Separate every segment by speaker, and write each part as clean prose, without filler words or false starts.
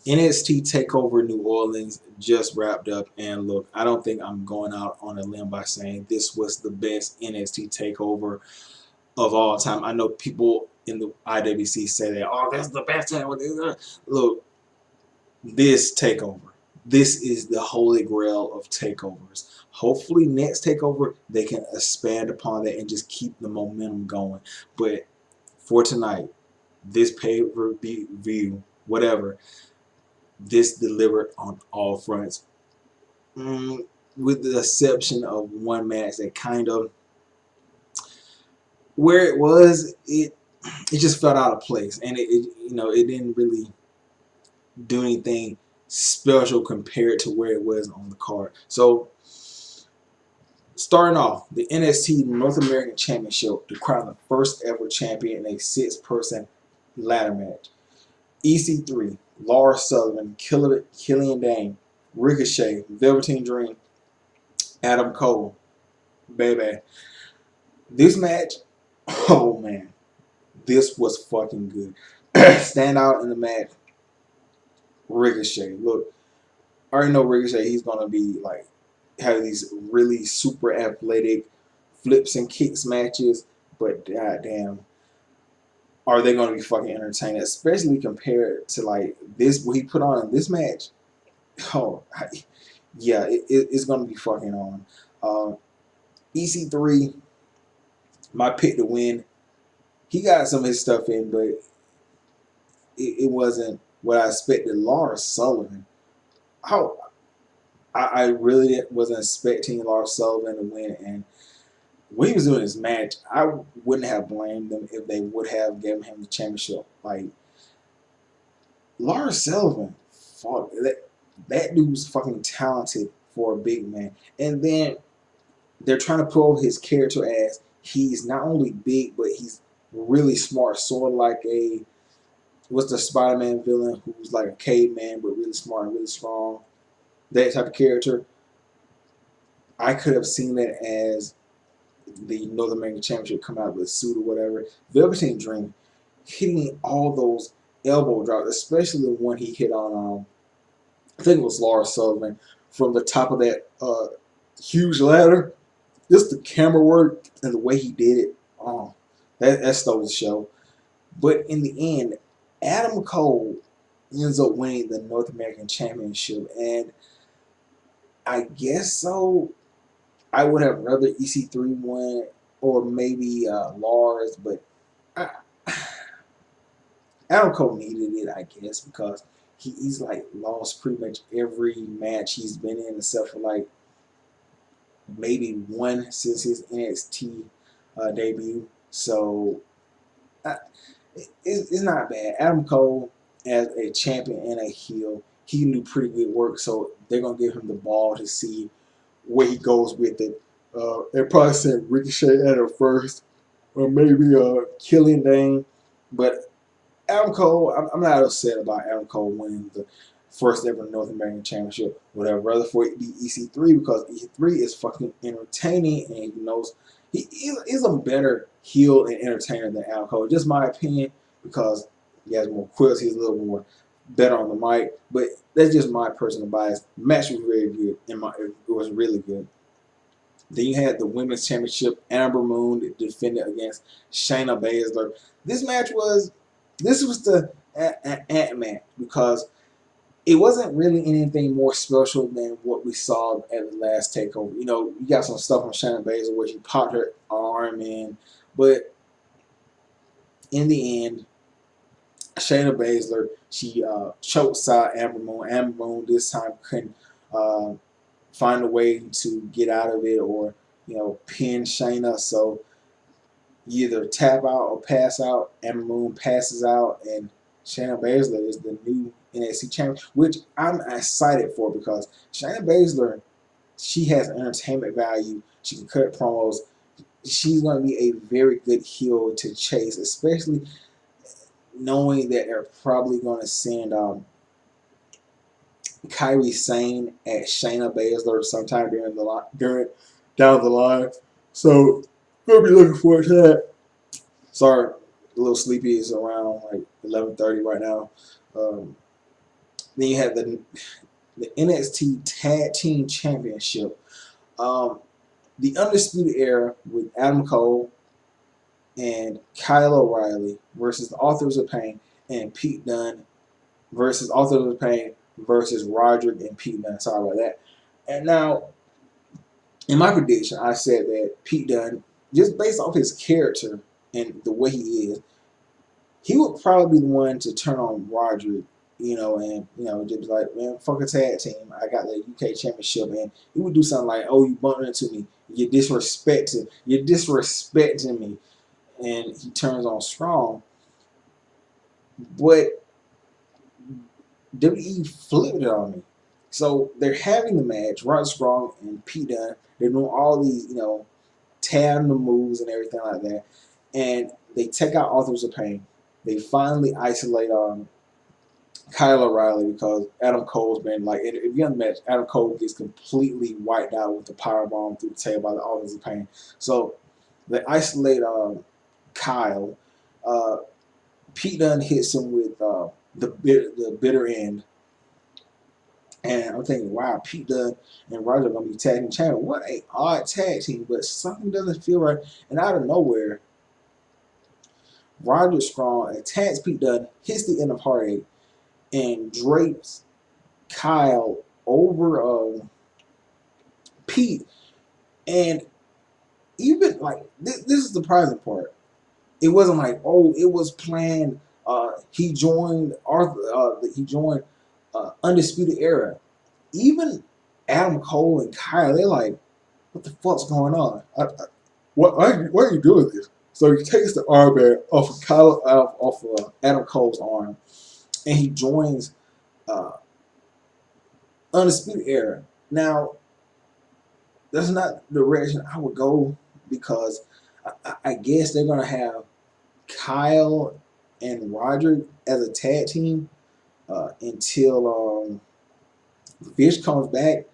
Speaker 1: NXT Takeover New Orleans just wrapped up, and look, I don't think I'm going out on a limb by saying this was the best NXT Takeover of all time. I know people in the IWC say that, oh, that's the best takeover. Look, this takeover, this is the holy grail of takeovers. Hopefully, next takeover they can expand upon that and just keep the momentum going. But for tonight, this pay per view, whatever, this delivered on all fronts. With the exception of one match that kind of where it was, it just felt out of place, and it didn't really do anything special compared to where it was on the card. So starting off, the NXT North American Championship to crown the first ever champion in a six-person ladder match. EC3, Lars Sullivan, Killian Dane, Ricochet, Velveteen Dream, Adam Cole, baby. This match, oh man, this was fucking good. Stand out in the match, Ricochet. Look, I already know Ricochet. He's gonna be like have these really super athletic flips and kicks matches, but goddamn, are they gonna be fucking entertaining? Especially compared to like this what he put on in this match. Oh, yeah, it's gonna be fucking on. EC3, my pick to win. He got some of his stuff in, but it wasn't what I expected. Lars Sullivan, how I really wasn't expecting Lars Sullivan to win, and when he was doing his match, I wouldn't have blamed them if they would have given him the championship. Like Lars Sullivan, fuck that dude's fucking talented for a big man, and then they're trying to pull his character as he's not only big but he's really smart, sort of like a what's the Spider-Man villain who's like a caveman but really smart and really strong. That type of character. I could have seen it as the North American Championship come out with a suit or whatever. Velveteen Dream hitting all those elbow drops, especially the one he hit on, I think it was Lars Sullivan, from the top of that huge ladder. Just the camera work and the way he did it, oh, that stole the show. But in the end, Adam Cole ends up winning the North American Championship, and I guess so. I would have rather EC3 win or maybe Lars, but I, Adam Cole needed it, I guess, because he's like lost pretty much every match he's been in except for like maybe one since his NXT debut. So uh, it's not bad. Adam Cole as a champion and a heel, he can do pretty good work. So they're gonna give him the ball to see where he goes with it. They probably sent Ricochet at it first, or maybe Killian Dane. But Adam Cole, I'm not upset about Adam Cole winning the first ever North American Championship. Would I rather for it be EC3 because EC3 is fucking entertaining and he knows he's a better heel and entertainer than Adam Cole. Just my opinion because he has more quills. He's a little more better on the mic, but that's just my personal bias. The match was very good. It was really good. Then you had the women's championship. Amber Moon defended against Shayna Baszler. This was the Ant Man because it wasn't really anything more special than what we saw at the last takeover. You know, you got some stuff on Shayna Baszler where she popped her arm in, but in the end, Shayna Baszler, she choked out Amber Moon. Amber Moon this time couldn't uh, find a way to get out of it or pin Shayna. So you either tap out or pass out. Amber Moon passes out, and Shayna Baszler is the new NXT champion, which I'm excited for because Shayna Baszler, she has entertainment value. She can cut promos. She's going to be a very good heel to chase, especially knowing that they're probably going to send Kyrie Sane at Shayna Baszler sometime during down the line. So we'll be looking forward to that. Sorry, a little sleepy. It's around like 11:30 right now. Um, Then you have the NXT Tag Team Championship. The Undisputed Era with Adam Cole and Kyle O'Reilly versus the Authors of Pain and Pete Dunne versus Authors of Pain versus Roderick and Pete Dunne. Sorry about that. And now, in my prediction, I said that Pete Dunne, just based off his character and the way he is, he would probably be the one to turn on Roderick, and just be like, man, fuck a tag team. I got the UK Championship, and he would do something like, oh, you bumped into me, you're disrespecting me, and he turns on Strong, but WWE flipped it on me. So they're having the match, Roderick Strong and Pete Dunne. They're doing all these, tandem moves and everything like that, and they take out Authors of Pain. They finally isolate Kyle O'Reilly because Adam Cole's been like, if you're on the match, Adam Cole gets completely wiped out with the powerbomb through the table by the Authors of Pain. So they isolate Kyle. Pete Dunne hits him with the bitter end. And I'm thinking, wow, Pete Dunne and Roger are going to be tag team champion. What a odd tag team, but something doesn't feel right. And out of nowhere, Roger Strong attacks Pete Dunne, hits the end of Heartache, and drapes Kyle over Pete. And even like this is the surprising part. It wasn't like, oh, it was planned. He joined Arthur. He joined Undisputed Era. Even Adam Cole and Kyle, they're like, what the fuck's going on? Why are you doing this? So he takes the armband off of Adam Cole's arm, and he joins Undisputed Era. Now, that's not the direction I would go because I guess they're gonna have Kyle and Roderick as a tag team until Fish comes back.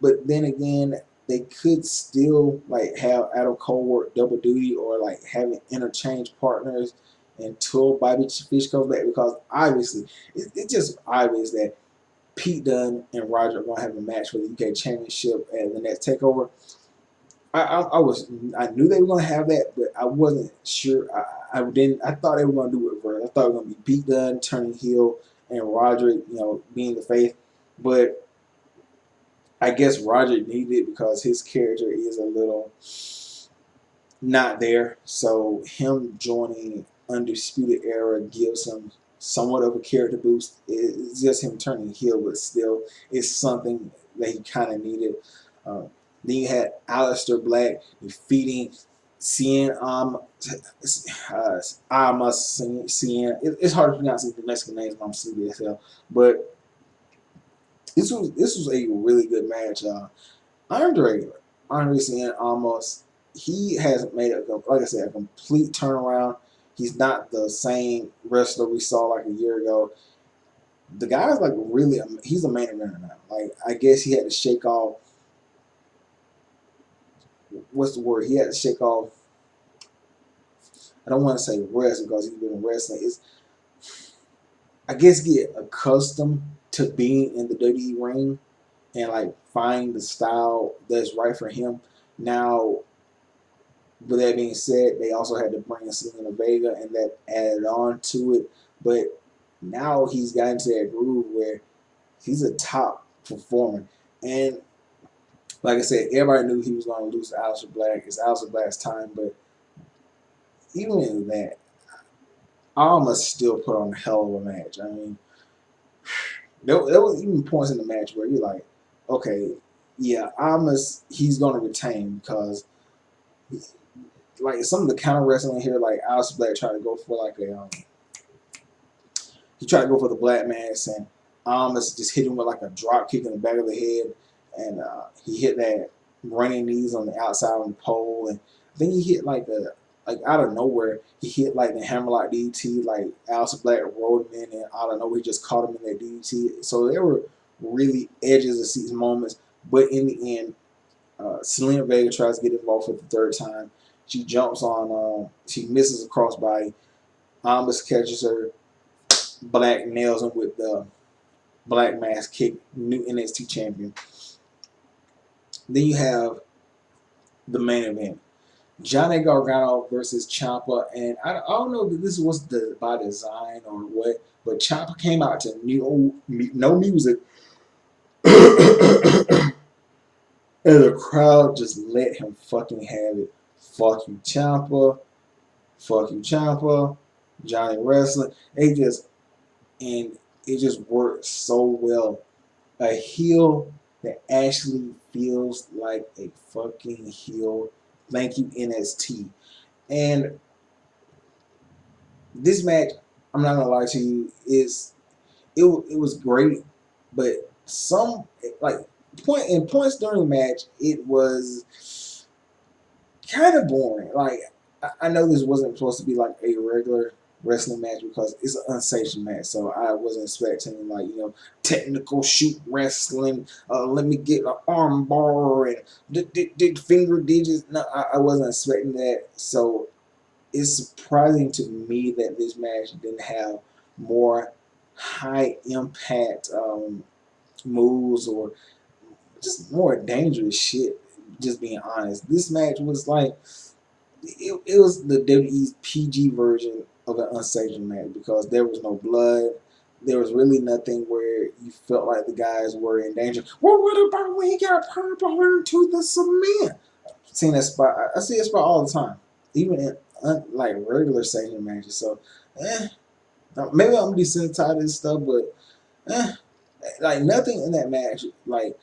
Speaker 1: But then again, they could still like have Adam Cole work double duty or like having interchange partners until Bobby Fish comes back, because obviously it's just obvious that Pete Dunne and Roger are going to have a match for the UK Championship at the next Takeover. I knew they were going to have that, but I wasn't sure. I didn't. I thought they were going to do it reverse. I thought it was going to be Pete Dunne turning heel and Roderick, being the face. But I guess Roger needed it because his character is a little not there. So him joining Undisputed Era gives him somewhat of a character boost. It's just him turning heel, but still, it's something that he kind of needed. Then you had Aleister Black defeating Cien. It's hard to pronounce the Mexican names when I'm sleepy as hell, but this was a really good match. Andre Cien almost, he has made like I said, a complete turnaround. He's not the same wrestler we saw like a year ago. The guy's like really, he's a main eventer now. Like, I guess he had to shake off, what's the word? He had to shake off, I don't want to say rest because he's been wrestling. It's, I guess, get accustomed to being in the WWE ring and like find the style that's right for him. Now, with that being said, they also had to bring in Selena Vega, and that added on to it. But now he's gotten into that groove where he's a top performer. And like I said, everybody knew he was going to lose to Aleister Black. It's Aleister Black's time. But even in that, Almas still put on a hell of a match. I mean, there was even points in the match where you're like, okay, yeah, Almas, he's going to retain because like some of the counter wrestling here, like Aleister Black tried to go for like he tried to go for the Black Mass, and Almas just hit him with like a drop kick in the back of the head, and he hit that running knees on the outside on the pole, and I think he hit like out of nowhere, he hit like the hammerlock DDT, like Aleister Black rolled him in, and out of nowhere he just caught him in that DDT. So there were really edges of seats moments, but in the end, Selena Vega tries to get involved for the third time. She jumps on, she misses a crossbody. Almas catches her. Black nails him with the Black Mass Kick, new NXT champion. Then you have the main event. Johnny Gargano versus Ciampa, and I don't know if this was by design or what, but Ciampa came out to no music, and the crowd just let him fucking have it. Fuck you, Ciampa. Fuck you, Ciampa. Johnny Wrestling. And it just worked so well. A heel that actually feels like a fucking heel. Thank you, NXT. And this match, I'm not gonna lie to you, it was great, but some like points during the match, it was kind of boring. Like I know this wasn't supposed to be like a regular wrestling match because it's an unsanctioned match, so I wasn't expecting like technical shoot wrestling. Let me get an arm bar and did finger digits. No, I wasn't expecting that. So it's surprising to me that this match didn't have more high impact moves or just more dangerous shit. Just being honest, this match was like it was the WWE's PG version of an unsanctioned match because there was no blood. There was really nothing where you felt like the guys were in danger. Well, what about when he got purple into the cement? Seen that spot. I see that spot all the time, even in like regular sanctioned matches. So, maybe I'm desensitized to this stuff, but like nothing in that match like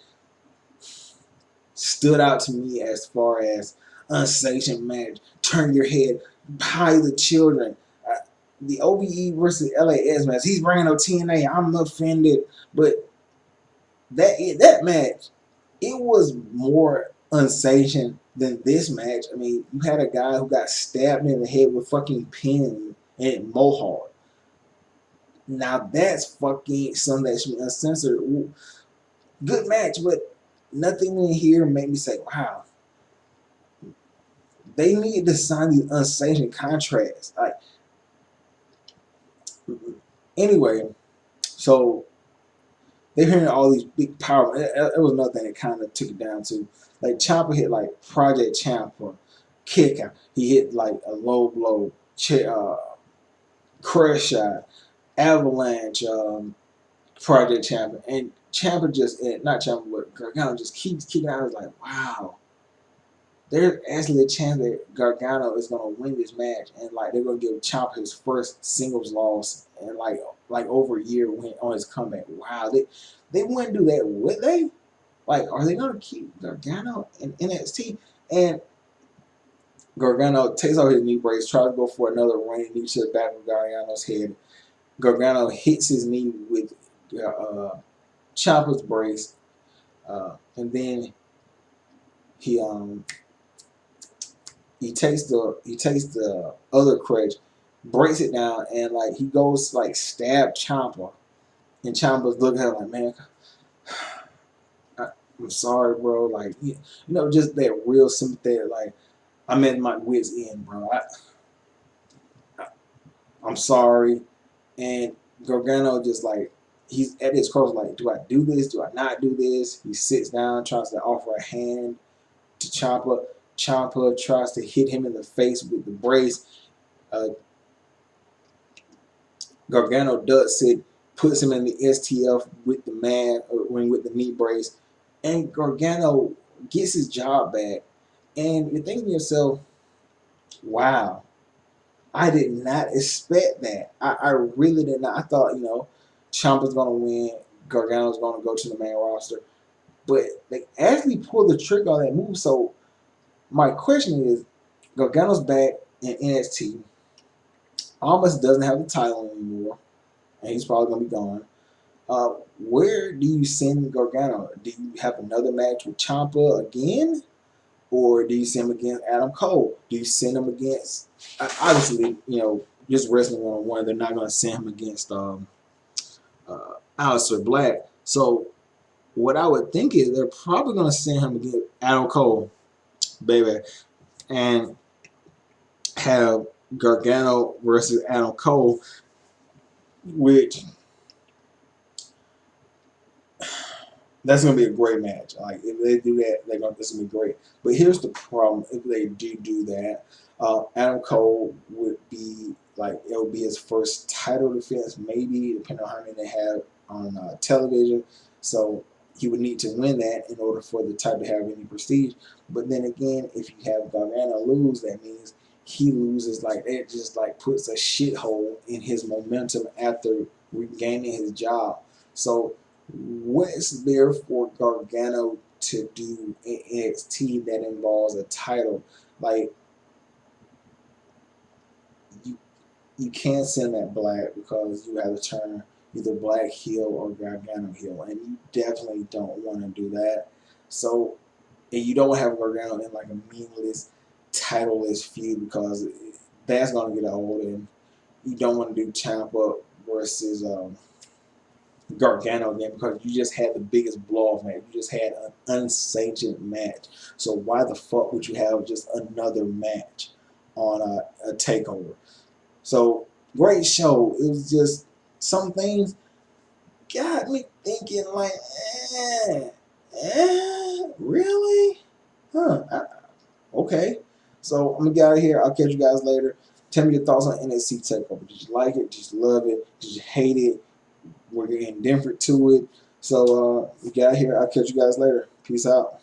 Speaker 1: stood out to me as far as unsanctioned match. Turn your head, hide the children. The OVE versus LAX match. He's bringing up TNA. I'm offended, but that match, it was more unsanctioned than this match. I mean, you had a guy who got stabbed in the head with fucking pin and mohawk. Now that's fucking something that should be uncensored. Ooh, good match, but nothing in here made me say, wow, they need to sign these unsanctioned contracts. Like, anyway, so they're hearing all these big power. It was nothing that kind of took it down to. Like, Ciampa hit like Project Ciampa, kick out. He hit like a low blow, crush shot, avalanche, Project Ciampa, and Ciampa just not Ciampa, but Gargano just keeps kicking out. I was like, wow, there's actually a chance that Gargano is gonna win this match, and like they're gonna give Ciampa his first singles loss in like over a year on his comeback. Wow, they wouldn't do that, would they? Like, are they gonna keep Gargano in NXT? And Gargano takes off his knee brace, tries to go for another running knee to the back of Gargano's head. Gargano hits his knee with Ciampa's brace, and then he takes the other crutch, breaks it down, and like he goes to, like stab Ciampa, and Ciampa's looking at him like, man, I'm sorry, bro. Like just that real sympathetic. Like, I'm at my wits end, bro. I'm sorry, and Gargano just like he's at his cross, like, do I do this? Do I not do this? He sits down, tries to offer a hand to Ciampa. Ciampa tries to hit him in the face with the brace. Gargano ducks it, puts him in the STF with the ring with the knee brace, and Gargano gets his job back. And you're thinking to yourself, wow, I did not expect that. I really did not. I thought, Ciampa's going to win, Gargano's going to go to the main roster. But they actually pulled the trigger on that move. So my question is, Gargano's back in NXT. Almost doesn't have the title anymore, and he's probably going to be gone. Where do you send Gargano? Do you have another match with Ciampa again? Or do you send him against Adam Cole? Do you send him against, obviously, just wrestling one-on-one, they're not going to send him against Aleister Black. So what I would think is they're probably going to send him against Adam Cole, baby, and have Gargano versus Adam Cole, which That's gonna be a great match. Like if they do that, this gonna be great. But here's the problem: if they do that, Adam Cole would be like it would be his first title defense, maybe depending on how many they have on television. So he would need to win that in order for the title to have any prestige. But then again, if you have Gargano lose, that means he loses. Like that just like puts a shithole in his momentum after regaining his job. So what's there for Gargano to do in NXT that involves a title? Like you, you can't send that Black because you have to turn either Black heel or Gargano heel, and you definitely don't want to do that. So, and you don't have Gargano in like a meaningless, titleless feud because that's gonna get old, and you don't want to do Ciampa versus Gargano again because you just had the biggest blow off match. You just had an unsanctioned match. So why the fuck would you have just another match on a takeover? So great show. It was just some things got me thinking like, really? Okay. So I'm gonna get out of here. I'll catch you guys later. Tell me your thoughts on NXT Takeover. Did you like it? Did you love it? Did you hate it? We're getting indifferent to it. So we got here. I'll catch you guys later. Peace out.